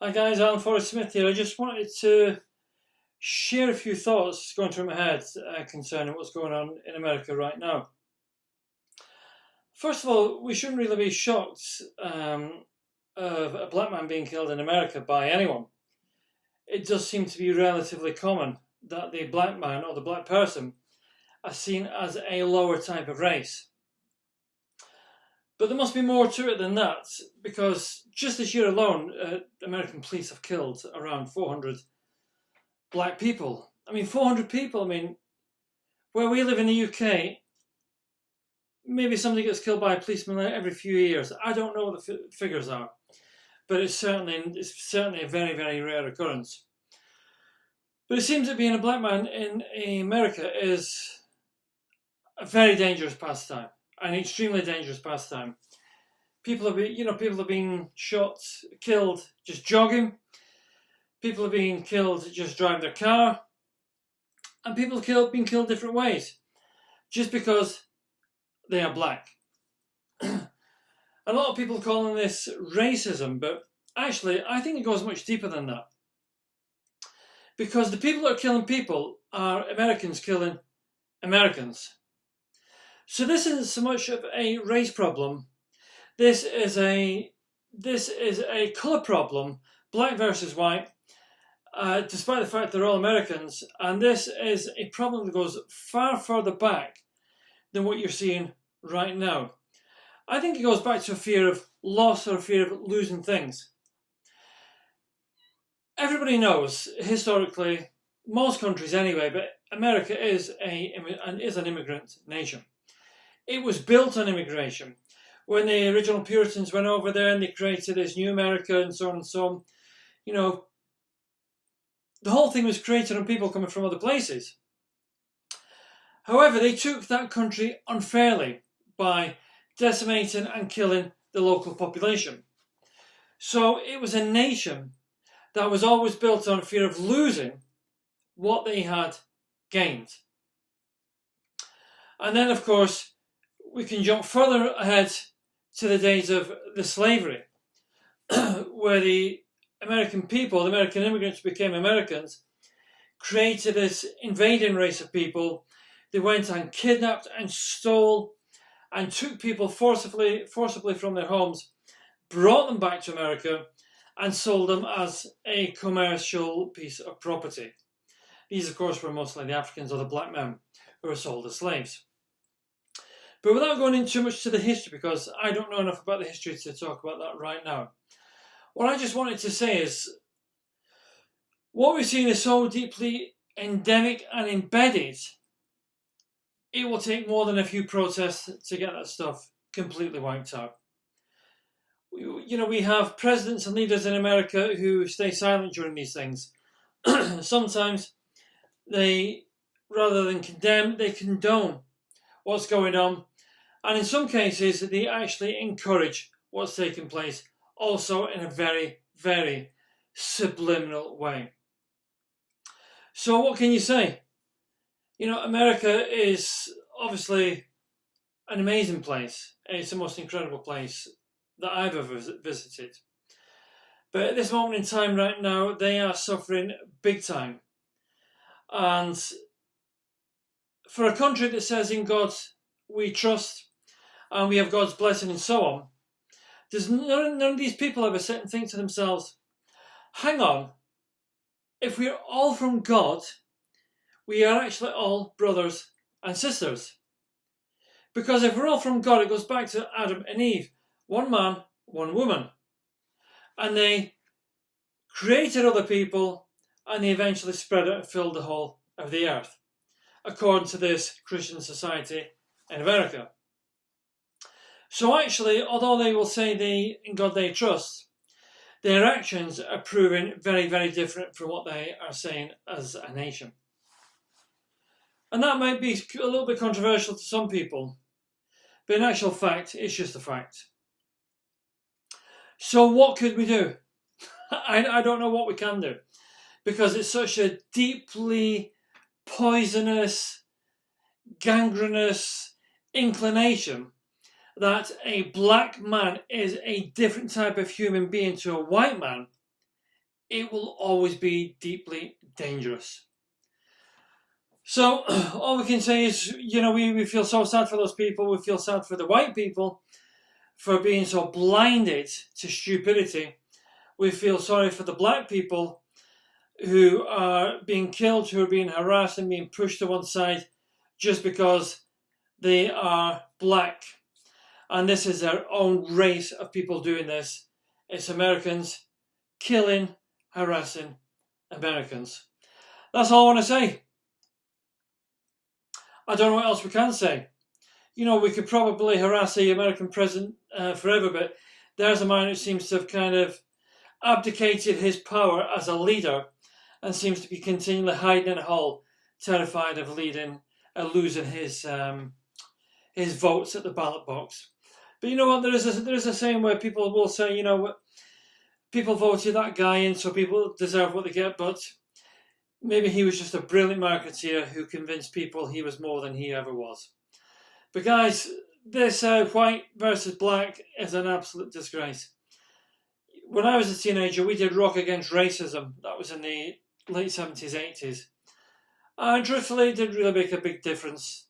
Hi guys, Alan Forrest Smith here. I just wanted to share a few thoughts going through my head concerning what's going on in America right now. First of all, we shouldn't really be shocked of a black man being killed in America by anyone. It does seem to be relatively common that the black man or the black person are seen as a lower type of race. But there must be more to it than that, because just this year alone, American police have killed around 400 black people. 400 people. Where we live in the UK, maybe somebody gets killed by a policeman every few years. I don't know what the figures are, but it's certainly a very, very rare occurrence. But it seems that being a black man in America is a very dangerous pastime, an extremely dangerous pastime. People are being shot, killed just jogging. People are being killed just driving their car, and people are being killed different ways, just because they are black. A lot of people calling this racism, but actually, I think it goes much deeper than that. Because the people that are killing people are Americans killing Americans. So this isn't so much of a race problem. This is a colour problem, black versus white, despite the fact they're all Americans. And this is a problem that goes far further back than what you're seeing right now. I think it goes back to a fear of loss or a fear of losing things. Everybody knows, historically, most countries anyway, but America is an immigrant nation. It was built on immigration. When the original Puritans went over there and they created this new America and so on and so on, the whole thing was created on people coming from other places. However, they took that country unfairly by decimating and killing the local population. So it was a nation that was always built on fear of losing what they had gained. And then, of course, we can jump further ahead to the days of the slavery, where the American people, the American immigrants became Americans, created this invading race of people. They went and kidnapped and stole and took people forcibly from their homes, brought them back to America, and sold them as a commercial piece of property. These, of course, were mostly the Africans or the black men who were sold as slaves. But without going into too much to the history, because I don't know enough about the history to talk about that right now, what I just wanted to say is what we've seen is so deeply endemic and embedded, it will take more than a few protests to get that stuff completely wiped out. We have presidents and leaders in America who stay silent during these things. Sometimes they, rather than condemn, they condone what's going on. And in some cases, they actually encourage what's taking place, also in a very, very subliminal way. So what can you say? America is obviously an amazing place. It's the most incredible place that I've ever visited. But at this moment in time right now, they are suffering big time. And for a country that says in God we trust and we have God's blessing and so on, does none of these people ever sit and think to themselves, hang on, if we're all from God, we are actually all brothers and sisters. Because if we're all from God, it goes back to Adam and Eve. One man, one woman. And they created other people and they eventually spread it and filled the whole of the earth, according to this Christian society in America. So actually, although they will say in God they trust, their actions are proving very, very different from what they are saying as a nation. And that might be a little bit controversial to some people, but in actual fact, it's just a fact. So what could we do? I don't know what we can do, because it's such a deeply poisonous, gangrenous inclination that a black man is a different type of human being to a white man it will always be deeply dangerous. So all we can say is, we feel so sad for those people. We feel sad for the white people for being so blinded to stupidity. We feel sorry for the black people who are being killed, who are being harassed and being pushed to one side just because they are black. And this is their own race of people doing this. It's Americans killing, harassing Americans. That's all I want to say. I don't know what else we can say. We could probably harass the American president forever, but there's a man who seems to have kind of abdicated his power as a leader and seems to be continually hiding in a hole, terrified of losing his votes at the ballot box. But you know what? There is a saying where people will say, people voted that guy in, so people deserve what they get, but maybe he was just a brilliant marketeer who convinced people he was more than he ever was. But guys, this white versus black is an absolute disgrace. When I was a teenager, we did Rock Against Racism. That was in the late 70s, 80s. And truthfully, it didn't really make a big difference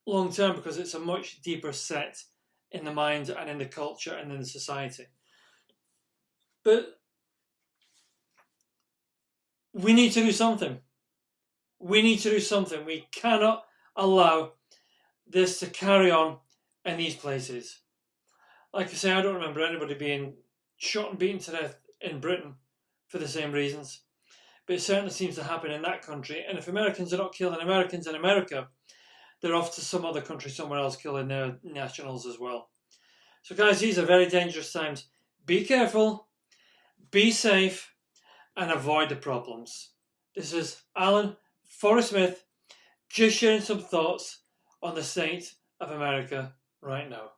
long term because it's a much deeper set in the mind and in the culture and in the society. But we need to do something. We need to do something. We cannot allow this to carry on in these places. Like I say, I don't remember anybody being shot and beaten to death in Britain for the same reasons. But it certainly seems to happen in that country. And if Americans are not killing Americans in America, they're off to some other country somewhere else killing their nationals as well. So guys, these are very dangerous times. Be careful, be safe, and avoid the problems. This is Alan Forrest Smith, just sharing some thoughts on the state of America right now.